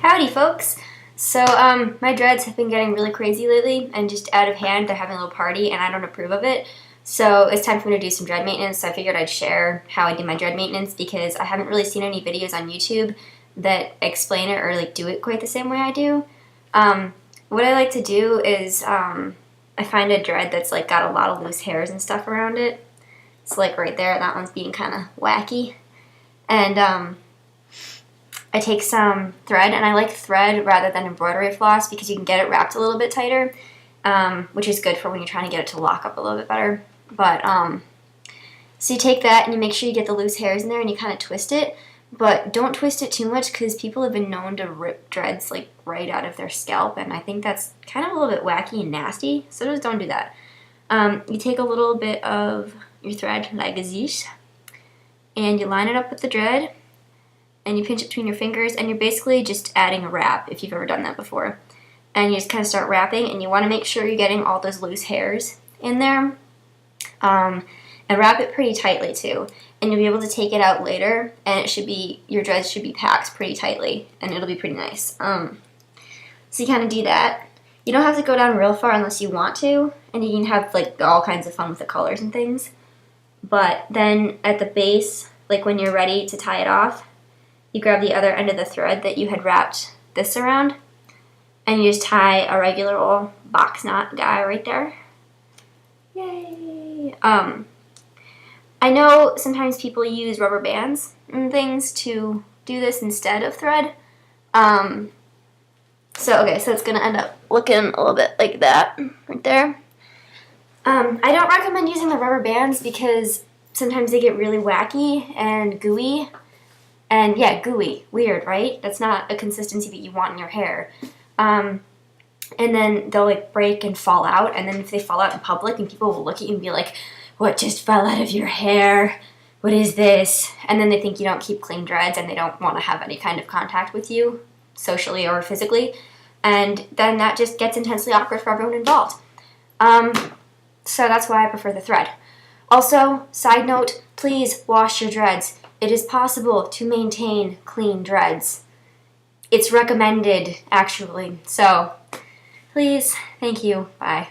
Howdy, folks! So, my dreads have been getting really crazy lately and just out of hand. They're having a little party and I don't approve of it. So, it's time for me to do some dread maintenance. So, I figured I'd share how I do my dread maintenance because I haven't really seen any videos on YouTube that explain it or, like, do it quite the same way I do. What I like to do is, I find a dread that's, like, got a lot of loose hairs and stuff around it. It's, like, right there. That one's being kind of wacky. And, I take some thread, and I like thread rather than embroidery floss because you can get it wrapped a little bit tighter, which is good for when you're trying to get it to lock up a little bit better. But, so you take that and you make sure you get the loose hairs in there and you kind of twist it, but don't twist it too much because people have been known to rip dreads, like, right out of their scalp, and I think that's kind of a little bit wacky and nasty, so just don't do that. You take a little bit of your thread, like this, and you line it up with the dread, and you pinch it between your fingers, and you're basically just adding a wrap, if you've ever done that before. And you just kind of start wrapping, and you want to make sure you're getting all those loose hairs in there. And wrap it pretty tightly, too. And you'll be able to take it out later, and it should be, your dreads should be packed pretty tightly, and it'll be pretty nice. So you kind of do that. You don't have to go down real far unless you want to, and you can have, like, all kinds of fun with the colors and things. But then at the base, like when you're ready to tie it off, you grab the other end of the thread that you had wrapped this around, and you just tie a regular old box knot guy right there. Yay! I know sometimes people use rubber bands and things to do this instead of thread. So it's going to end up looking a little bit like that right there. I don't recommend using the rubber bands because sometimes they get really wacky and gooey. And yeah, gooey. Weird, right? That's not a consistency that you want in your hair. And then they'll, like, break and fall out. And then if they fall out in public and people will look at you and be like, what just fell out of your hair? What is this? And then they think you don't keep clean dreads and they don't want to have any kind of contact with you, socially or physically. And then that just gets intensely awkward for everyone involved. So that's why I prefer the thread. Also, side note, please wash your dreads. It is possible to maintain clean dreads. It's recommended, actually. So, please, thank you, bye.